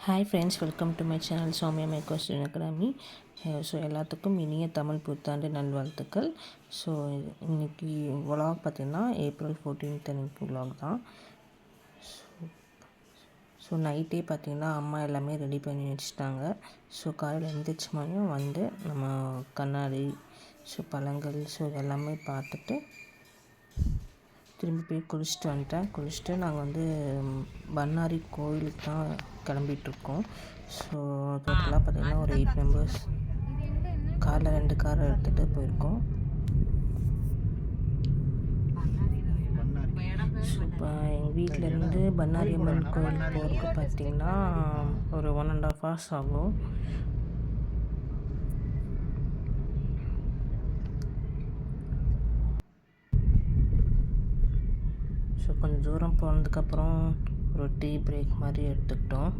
Hi friends, welcome to my channel Soumya makers academy. So எல்லாத்துக்கும் இனிய தமிழ் புத்தாண்டு நல்வாழ்த்துக்கள். ஸோ இன்றைக்கி விலாக் பார்த்திங்கன்னா April 14th அன்றைக்கி விலாக் தான். ஸோ நைட்டே பார்த்திங்கன்னா அம்மா எல்லாமே ரெடி பண்ணி வச்சுட்டாங்க. ஸோ காலையில் எழுந்திரிச்ச மாதிரியும் வந்து நம்ம கண்ணாடி, ஸோ பழங்கள், ஸோ எல்லாமே பார்த்துட்டு திரும்பி போய் குளிச்சுட்டு நாங்கள் வந்து பண்ணாரி கோயிலுக்கு தான் கிளம்பிகிட்ருக்கோம். ஸோ டோட்டலாக பார்த்திங்கன்னா ஒரு 8 மெம்பர்ஸ் காரில் 2 கார் எடுத்துகிட்டு போயிருக்கோம். ஸோ இப்போ எங்கள் வீட்டிலேருந்து பண்ணாரி அம்மன் கோயில் போகிறதுக்கு பார்த்திங்கன்னா ஒரு 1.5 hours ஆகும். ஸோ கொஞ்சம் தூரம் போனதுக்கப்புறம் ஒரு டீ பிரேக் மாதிரி எடுத்துக்கிட்டோம்.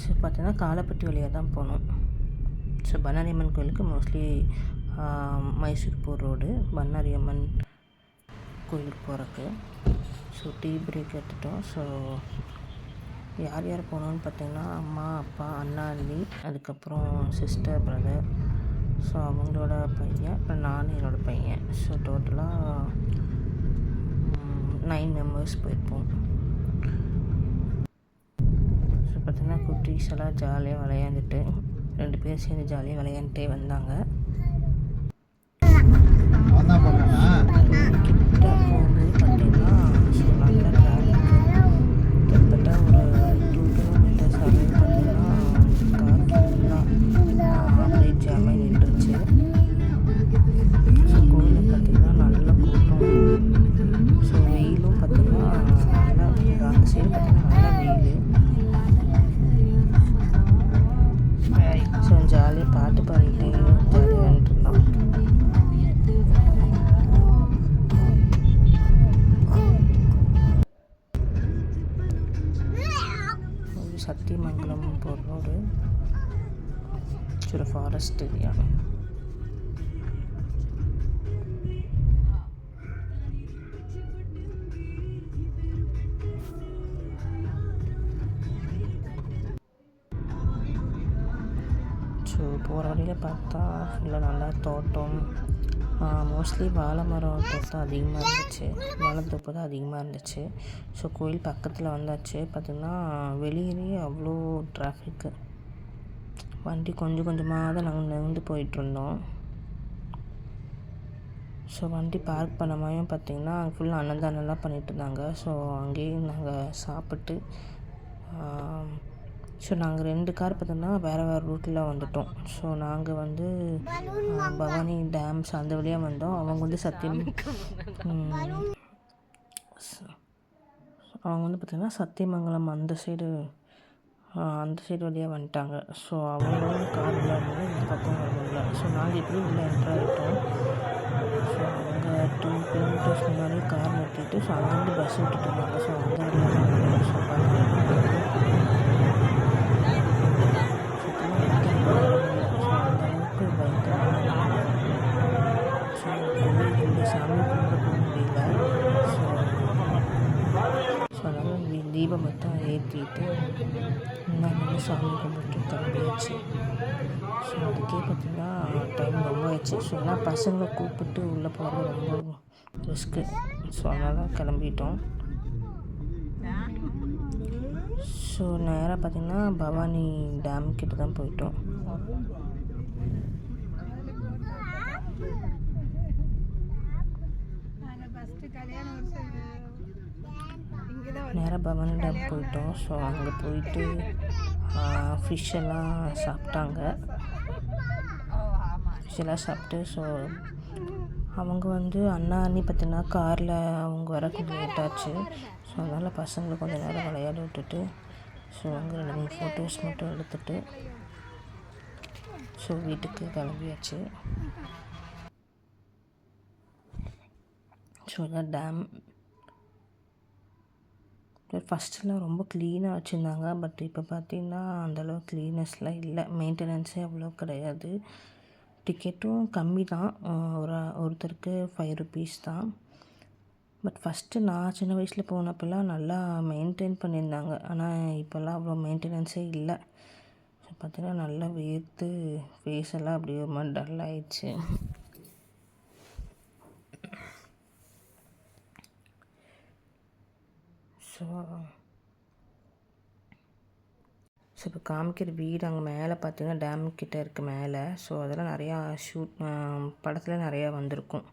ஸோ பார்த்திங்கன்னா காலப்பட்டி வழியாக தான் போனோம். ஸோ பண்ணாரி அம்மன் கோயிலுக்கு மோஸ்ட்லி மைசூர்பூர் ரோடு பண்ணாரி அம்மன் கோயிலுக்கு போகிறக்கு. ஸோ டீ பிரேக் எடுத்துட்டோம். ஸோ யார் யார் போனோன்னு பார்த்திங்கன்னா அம்மா, அப்பா, அண்ணா, அண்ணி, அதுக்கப்புறம் சிஸ்டர், பிரதர், ஸோ அவங்களோட பையன், அப்புறம் நான், என்னோடய பையன். ஸோ டோட்டலாக 9 மெம்பர்ஸ் போயிருப்போம். ஸோ பார்த்திங்கன்னா குட்டீஸ் எல்லாம் ஜாலியாக விளையாண்டுட்டு 2 பேர் சேர்ந்து ஜாலியாக விளையாண்டுட்டே வந்தாங்க. கிட்ட போகும்போது பார்த்திங்கன்னா ஸோ நல்லா டிராஃபிக்கு கிட்டத்தட்ட ஒரு 2 kilometers அப்படின்னு பார்த்திங்கன்னா கார் ஃபுல்லாக அப்படியே ஜாமாய் நின்றுச்சு. ஸோ கோயிலில் பார்த்திங்கன்னா நல்ல கூட்டம். ஸோ வெயிலும் பார்த்திங்கன்னா நல்லா அந்த சைடு பார்த்திங்கன்னா நல்லா வெயில். ஸோ ஜாலியாக பாட்டு பாடிட்டு ஜாலியாக வந்துட்டுருந்தோம். சத்தியமங்கலம் போகிற ரோடு ஒரு ஃபாரஸ்ட் ஏரியா. ஸோ போகிற வழியில் பார்த்தா ஃபுல்லாக நல்லா தோட்டம், மோஸ்ட்லி வாழை மரம் தோட்டம் அதிகமாக இருந்துச்சு, வாழைத்தோப்பு தான் அதிகமாக இருந்துச்சு. ஸோ கோயில் பக்கத்தில் வந்தாச்சு. பார்த்திங்கன்னா வெளியிலேயே அவ்வளோ டிராஃபிக்கு, வண்டி கொஞ்சம் கொஞ்சமாக தான் நாங்கள் நகர்ந்து போயிட்டுருந்தோம். ஸோ வண்டி பார்க் பண்ண மாதிரியும் பார்த்திங்கன்னா ஃபுல்லாக அன்னதானம்லாம் பண்ணிகிட்டு இருந்தாங்க. ஸோ அங்கேயும் நாங்கள் சாப்பிட்டு ஸோ நாங்கள் 2 கார் பார்த்தோம்னா வேறு ரூட்டில் வந்துவிட்டோம். ஸோ நாங்கள் வந்து பவானி டேம்ஸ் அந்த வழியாக வந்தோம். அவங்க வந்து அவங்க வந்து பார்த்திங்கன்னா சத்தியமங்கலம் அந்த சைடு வழியாக வந்துட்டாங்க. ஸோ அவங்களும் கார் உள்ள இருந்தது, இந்த பக்கம் வரல. ஸோ நாங்கள் எப்படி உள்ளே என்ட்ராகிட்டோம். ஸோ அவங்க 2 kilometers முன்னாடி கார் நிறுத்திட்டு ஸோ அங்கேருந்து பஸ் விட்டுட்டு இருந்தாங்க. ஸோ அந்த வழியாக ஸோ சாமி கும்பிட போக முடியல. ஸோ அதனால் தீபம் மட்டும் ஏற்றிட்டு நாங்கள் சாமி கும்பிட்டு கிளம்பியாச்சு. ஸோ அதுக்கே பார்த்திங்கன்னா டைம் ரொம்ப ஆயிடுச்சு. ஸோ ஏன்னா பசங்களை கூப்பிட்டு உள்ளே போகிறது ரொம்ப ரிஸ்க்கு. ஸோ அதனால் கிளம்பிட்டோம். ஸோ நேராக பார்த்திங்கன்னா பவானி டேம் கிட்ட தான் போயிட்டோம். நேராக பவானி டேம் போயிட்டோம். ஸோ அங்கே போயிட்டு ஃபிஷ்ஷெல்லாம் சாப்பிட்டாங்க. ஃபிஷ்ஷெல்லாம் சாப்பிட்டு ஸோ அவங்க வந்து அண்ணா அண்ணி பார்த்திங்கன்னா காரில் அவங்க வர கொஞ்சம் லேட்டாச்சு. ஸோ அதனால் பசங்களை கொஞ்சம் நேரம் விளையாட விட்டுட்டு ஸோ அங்கே 2-3 ஃபோட்டோஸ் மட்டும் எடுத்துகிட்டு ஸோ வீட்டுக்கு கிளம்பியாச்சு. ஸோ அதான் டேம். ஃபஸ்ட்டெல்லாம் ரொம்ப க்ளீனாக வச்சுருந்தாங்க. பட் இப்போ பார்த்திங்கன்னா அந்தளவு க்ளீனஸ்லாம் இல்லை, மெயின்டெனன்ஸே அவ்வளோ கிடையாது. டிக்கெட்டும் கம்மி தான், ஒருத்தருக்கு 5 rupees தான். பட் ஃபஸ்ட்டு நான் சின்ன வயசில் போனப்போலாம் நல்லா மெயின்டைன் பண்ணியிருந்தாங்க. ஆனால் இப்போல்லாம் அவ்வளோ மெயின்டெனன்ஸே இல்லை. ஸோ பார்த்தீங்கன்னா நல்லா வேர்த்து ஃபேஸ் எல்லாம் அப்படியே ஒரு மாதிரி டல் ஆயிடுச்சு. ஸோ இப்போ காமிக்கிற வீடு அங்கே மேலே பார்த்தீங்கன்னா டேம் கிட்டே இருக்குது மேலே. ஸோ அதெல்லாம் நிறையா படத்தில் நிறையா வந்திருக்கும்.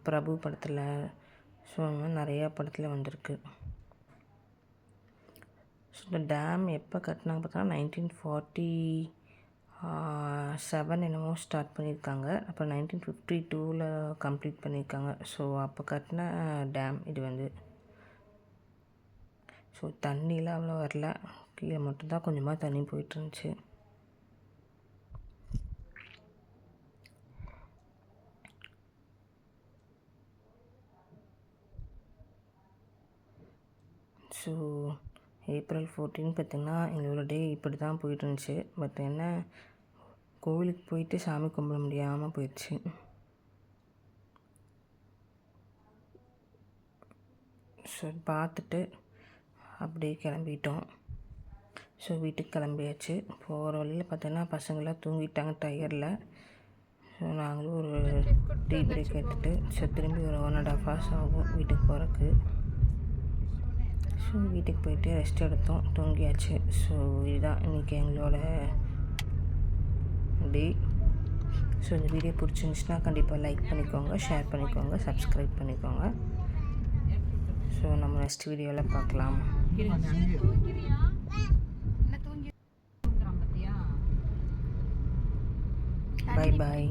பிரபு படத்தில், ஸோ அந்த மாதிரி நிறையா படத்தில் வந்திருக்கு. ஸோ இந்த டேம் எப்போ கட்டினாங்க பார்த்தோன்னா 1947 என்னமோ ஸ்டார்ட் பண்ணியிருக்காங்க. அப்புறம் 1952 கம்ப்ளீட் பண்ணியிருக்காங்க. ஸோ அப்போ கட்டின டேம் இது வந்து. ஸோ தண்ணிலாம் அவ்வளோ வரல, கீழே மட்டும்தான் கொஞ்சமாக தண்ணி போயிட்டுருந்துச்சு. ஸோ April 14 பார்த்திங்கன்னா எங்களோட டே இப்படி தான் போயிட்டுருந்துச்சு. பட் என்ன, கோவிலுக்கு போயிட்டு சாமி கும்பிட முடியாமல் போயிடுச்சு. ஸோ பார்த்துட்டு அப்படியே கிளம்பிட்டோம். ஸோ வீட்டுக்கு கிளம்பியாச்சு. போகிற வழியில் பார்த்தோன்னா பசங்களாம் தூங்கிட்டாங்க டயரில். ஸோ நாங்களும் ஒரு டீ பிரேக் எடுத்துகிட்டு ஸோ திரும்பி ஒரு 1.5 hours ஆகும் வீட்டுக்கு போகிறதுக்கு. ஸோ வீட்டுக்கு போயிட்டு ரெஸ்ட் எடுத்தோம், தூங்கியாச்சு. ஸோ இதுதான் இன்றைக்கி எங்களோட டே. ஸோ இந்த வீடியோ பிடிச்சிருந்துச்சுன்னா கண்டிப்பாக லைக் பண்ணிக்கோங்க, ஷேர் பண்ணிக்கோங்க, சப்ஸ்கிரைப் பண்ணிக்கோங்க. ஸோ நம்ம நெக்ஸ்ட் வீடியோவில் பார்க்கலாம். Bye bye.